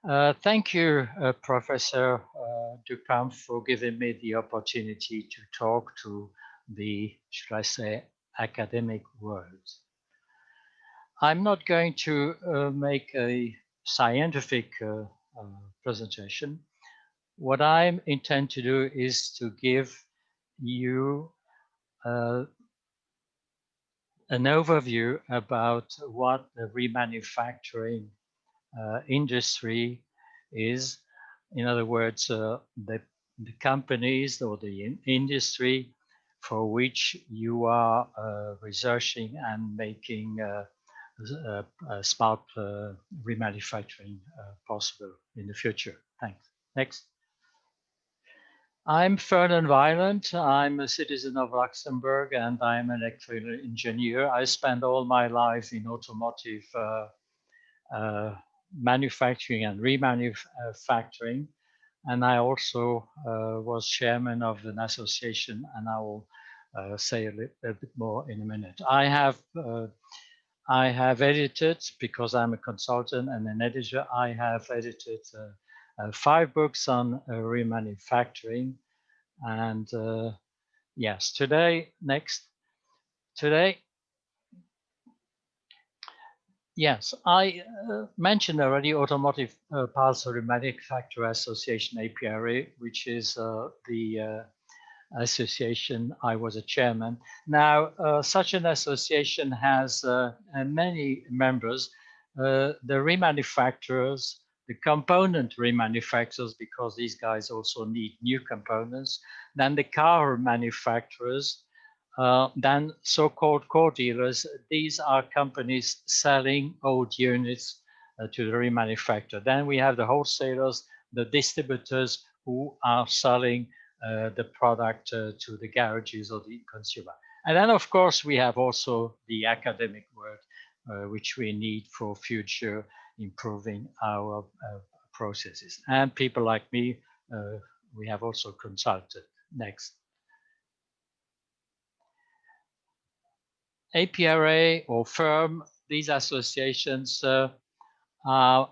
Thank you, Professor Dupin, for giving me the opportunity to talk to the, should I say, academic world. I'm not going to make a scientific presentation. What I intend to do is to give you uh, an overview about what the remanufacturing industry is. In other words, the companies or the industry for which you are researching and making smart remanufacturing possible in the future. Thanks. Next. I'm Mr Weiland. I'm a citizen of Luxembourg and I'm an electrical engineer. I spent all my life in automotive uh, manufacturing and remanufacturing. And I also was chairman of an association, and I will say a little bit more in a minute. I have edited, because I'm a consultant and an editor, I have edited 5 books on remanufacturing. And yes, today, yes, I mentioned already Automotive Parts Manufacturer Association, APRA, which is the association I was a chairman. Now, such an association has many members, the remanufacturers, the component remanufacturers, because these guys also need new components, then the car manufacturers, then so-called core dealers. These are companies selling old units to the remanufacturer. Then we have the wholesalers, the distributors who are selling the product to the garages or the consumer. And then, of course, we have also the academic world, which we need for future improving our processes. And people like me, we have also consulted. Next. APRA or firm, these associations are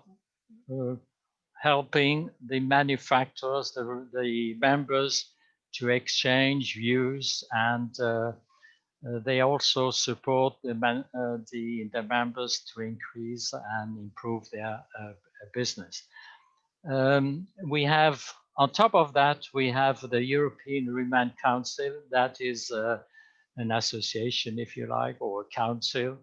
helping the manufacturers, the members, to exchange views, and they also support the members to increase and improve their business. We have, on top of that, we have the European Reman Council. That is an association, if you like, or a council,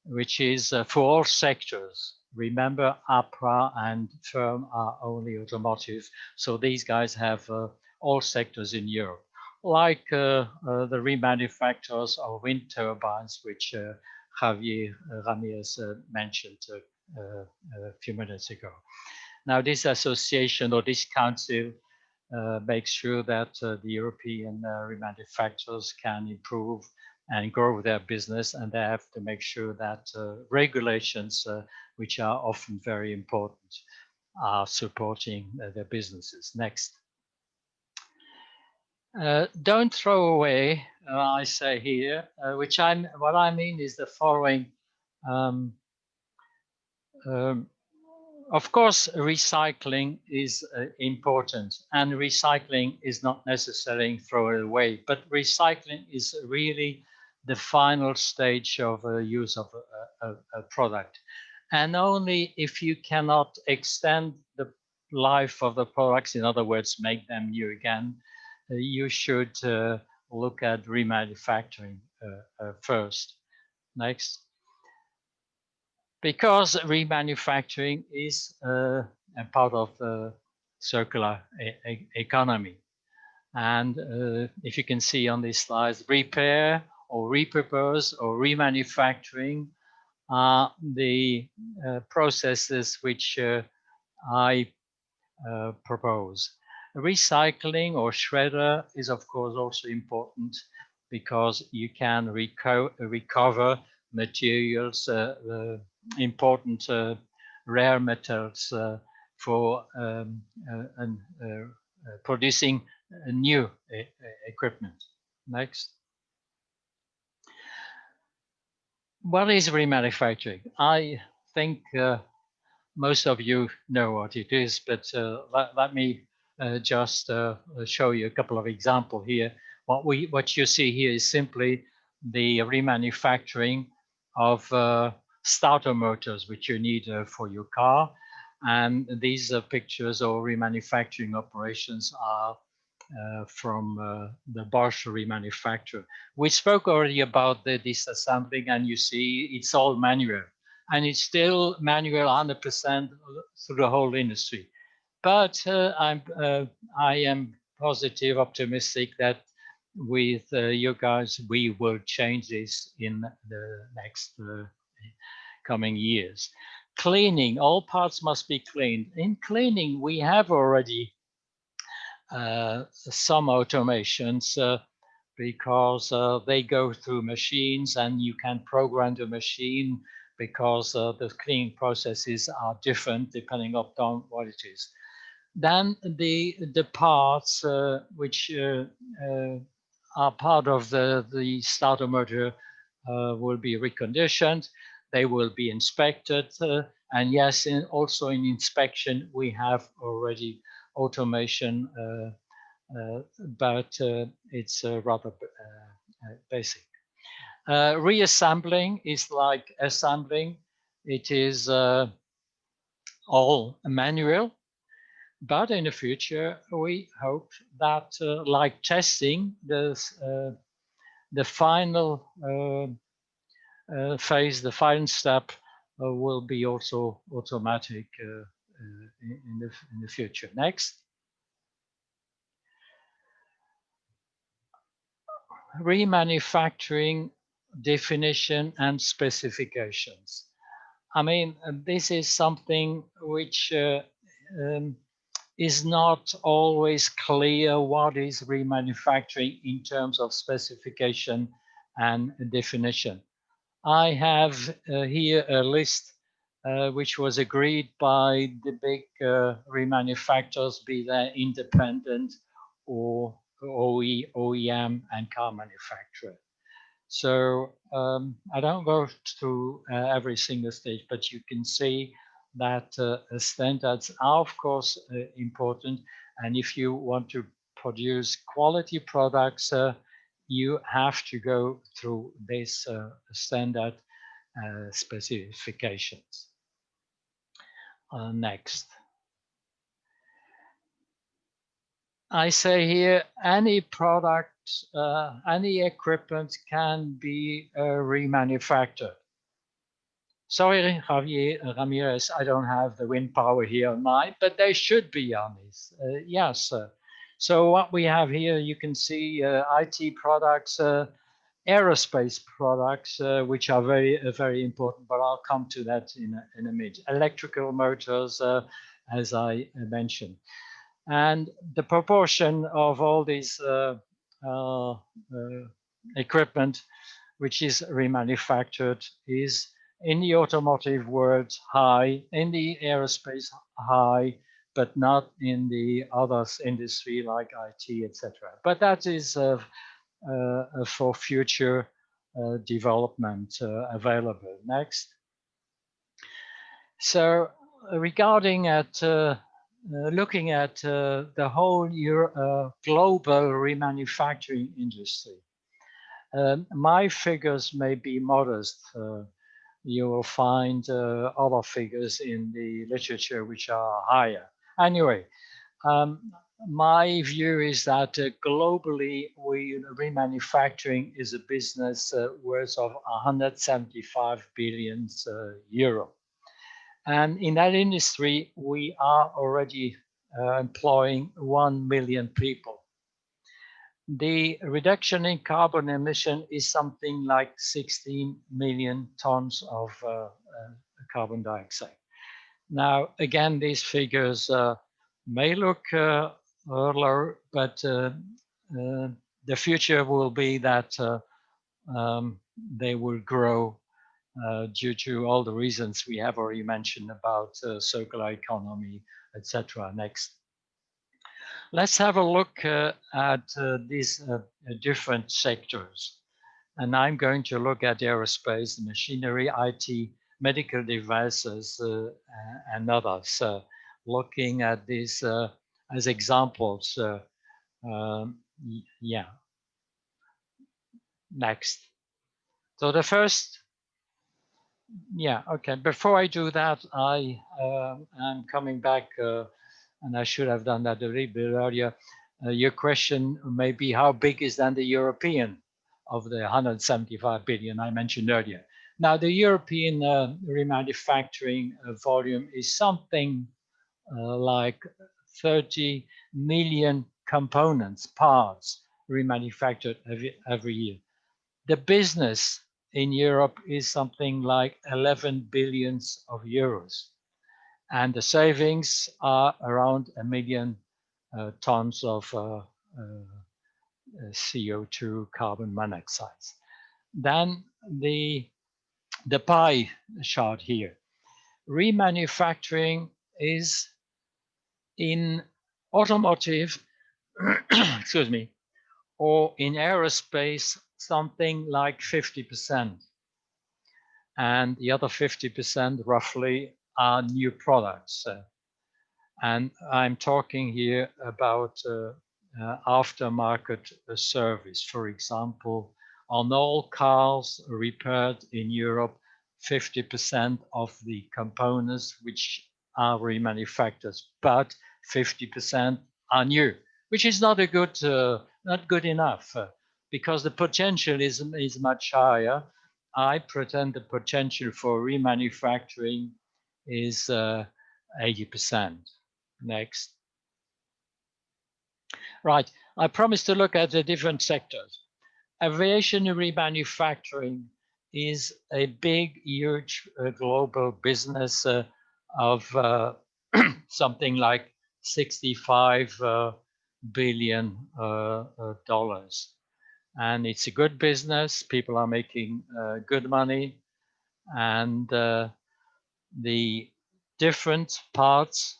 which is for all sectors. Remember, APRA and FIRM are only automotive, so these guys have all sectors in Europe, like the remanufacturers of wind turbines, which Javier Ramirez mentioned a few minutes ago. Now, this association or this council makes sure that the European remanufacturers can improve and grow their business, and they have to make sure that regulations, which are often very important, are supporting their businesses. Next. Don't throw away, I say here, what I mean is the following. Of course, recycling is important, and recycling is not necessarily throw it away, but recycling is really the final stage of use of a product. And only if you cannot extend the life of the products, in other words, make them new again, you should look at remanufacturing first. Next. Because remanufacturing is a part of the circular economy. And if you can see on these slides, repair or repurpose or remanufacturing are the processes which I propose. Recycling or shredder is of course also important, because you can recover materials, important rare metals for producing new equipment. Next. What is remanufacturing? I think most of you know what it is, but let me just show you a couple of examples here. What you see here is simply the remanufacturing of starter motors, which you need for your car. And these pictures or remanufacturing operations are from the Bosch remanufacturer. We spoke already about the disassembling, and you see it's all manual. And it's still manual 100% through the whole industry. But I am positive, optimistic that with you guys, we will change this in the next coming years. Cleaning, all parts must be cleaned. In cleaning, we have already some automations because they go through machines and you can program the machine because the cleaning processes are different depending upon what it is. Then the parts which are part of the starter motor will be reconditioned. They will be inspected. And yes, also in inspection, we have already automation, but it's rather basic. Reassembling is like assembling. It is all manual. But in the future, we hope that, like testing, the final phase, the final step, will be also automatic in the future. Next. Remanufacturing definition and specifications. I mean, this is something which is not always clear what is remanufacturing in terms of specification and definition. I have here a list which was agreed by the big remanufacturers, be they independent or OEM and car manufacturer. So I don't go through every single stage, but you can see that standards are, of course, important. And if you want to produce quality products, you have to go through this standard specifications. Next. I say here, any product, any equipment can be remanufactured. Sorry, Javier Ramirez, I don't have the wind power here on mine, but they should be on this. Yes. So what we have here, you can see IT products, aerospace products, which are very important, but I'll come to that in a minute. Electrical motors, as I mentioned. And the proportion of all these equipment which is remanufactured is, in the automotive world, high, in the aerospace, high, but not in the others industry like IT, etc. But that is for future development available. Next. So regarding at looking at the whole global remanufacturing industry, my figures may be modest. You will find other figures in the literature which are higher. Anyway, my view is that globally, remanufacturing is a business worth of 175 billion euro. And in that industry, we are already employing 1 million people. The reduction in carbon emission is something like 16 million tons of carbon dioxide. Now, again, these figures may look low, but the future will be that they will grow due to all the reasons we have already mentioned about circular economy, etc. Next. Let's have a look at these different sectors. And I'm going to look at aerospace, machinery, IT, medical devices and others. Looking at these as examples. Yeah, next. So the first, yeah, okay. Before I do that, I'm coming back, and I should have done that a little bit earlier. Your question may be, how big is then the European of the 175 billion I mentioned earlier? Now, the European remanufacturing volume is something like 30 million components, parts remanufactured every year. The business in Europe is something like 11 billions of euros. And the savings are around 1 million tons of CO2 carbon monoxide. Then the pie chart here. Remanufacturing is in automotive, excuse me, or in aerospace, something like 50%. And the other 50% roughly are new products. And I'm talking here about aftermarket service. For example, on all cars repaired in Europe, 50% of the components which are remanufactured, but 50% are new, which is not a good, not good enough, because the potential is much higher. I pretend the potential for remanufacturing is 80%. Next. Right, I promised to look at the different sectors. Aviation remanufacturing is a big, huge global business of something like $65 billion. And it's a good business. People are making good money. And the different parts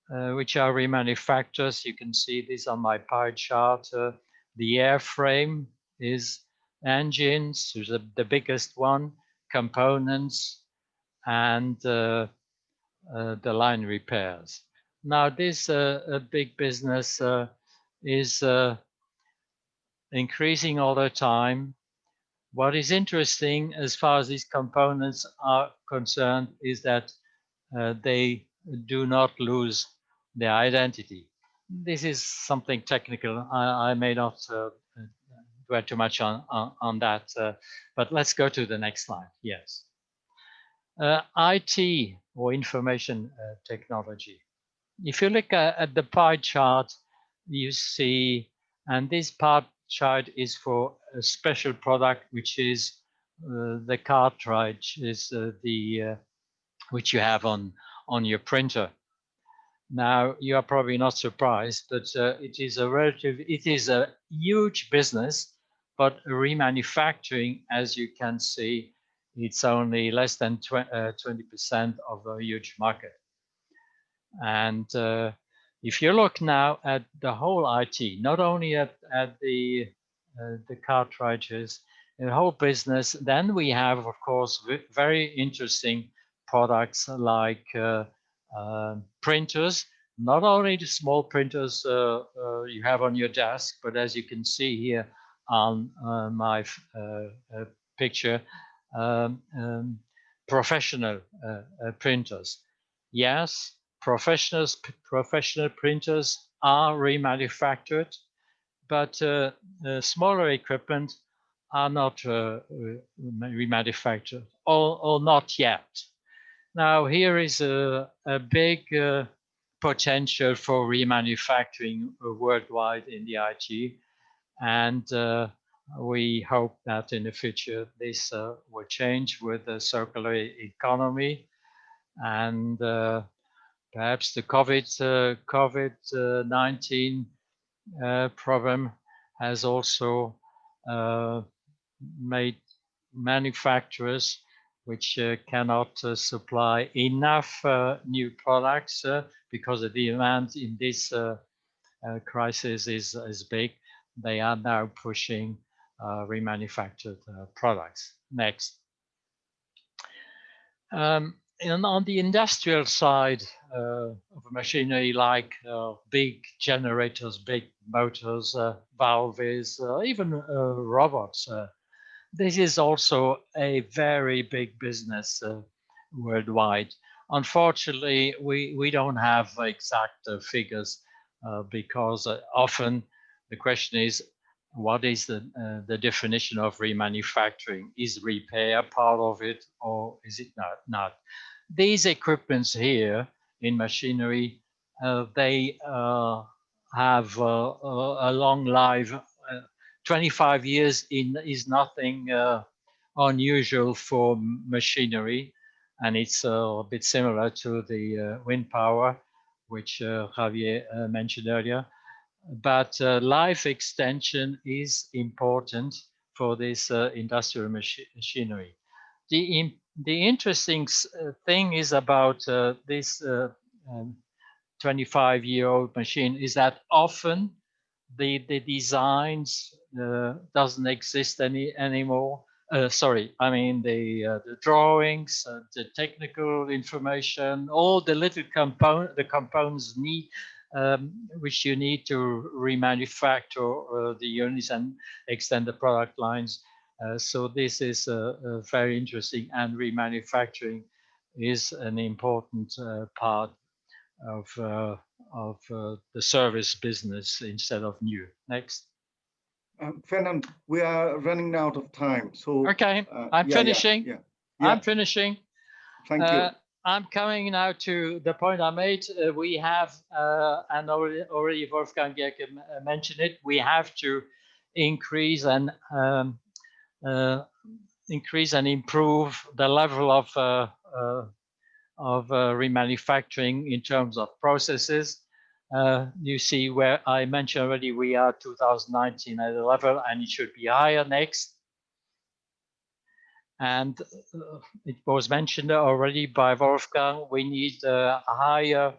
which are remanufactured. You can see this on my pie chart. The airframe is engines, the biggest one, components, and the line repairs. Now, this big business is increasing all the time. What is interesting as far as these components are concerned is that they do not lose their identity. This is something technical. I may not dwell too much on that, but let's go to the next slide. Yes. IT or information technology. If you look at the pie chart, you see, and this pie chart is for a special product, which is the cartridge, is which you have on your printer. Now, you are probably not surprised, but it is a huge business, but remanufacturing, as you can see, it's only less than 20% of a huge market. And if you look now at the whole IT, not only at the cartridges, the whole business, then we have, of course, very interesting products like printers, not only the small printers you have on your desk, but as you can see here on my picture, professional printers. Yes, professional printers are remanufactured, but smaller equipment are not remanufactured, or not yet. Now, here is a big potential for remanufacturing worldwide in the IT, and we hope that in the future this will change with the circular economy, and perhaps the COVID-19 problem has also made manufacturers which cannot supply enough new products because the demand in this crisis is big. They are now pushing remanufactured products. Next. And on the industrial side of machinery, like big generators, big motors, valves, even robots, this is also a very big business worldwide. Unfortunately, we don't have exact figures because often the question is, what is the definition of remanufacturing? Is repair part of it, or is it not? These equipments here in machinery, they have a long life. 25 years is nothing unusual for machinery, and it's a bit similar to the wind power, which Javier mentioned earlier. But life extension is important for this industrial machinery. The interesting thing is about this 25-year-old machine is that often the designs doesn't exist anymore. Sorry, I mean the drawings, the technical information, all the little components need which you need to remanufacture the units and extend the product lines. So this is very interesting, and remanufacturing is an important part of the service business instead of new. Next. Fernand, we are running out of time. So okay, I'm finishing. Yeah. I'm finishing. Thank you. I'm coming now to the point I made. We have, and already Wolfgang Gerke mentioned it, we have to increase and improve the level of remanufacturing in terms of processes. You see where I mentioned already, we are 2019 at a level, and it should be higher next. And it was mentioned already by Wolfgang, we need a higher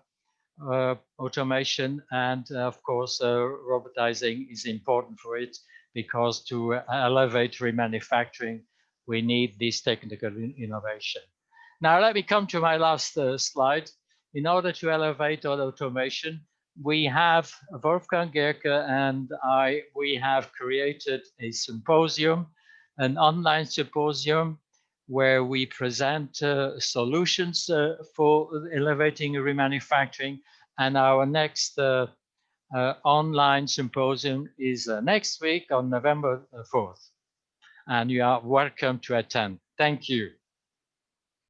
automation, and of course robotizing is important for it, because to elevate remanufacturing we need this technical innovation. Now let me come to my last slide. In order to elevate automation, we have, Wolfgang Gerke and I, we have created a symposium, an online symposium, where we present solutions for elevating remanufacturing. And our next online symposium is next week on November 4th. And you are welcome to attend. Thank you.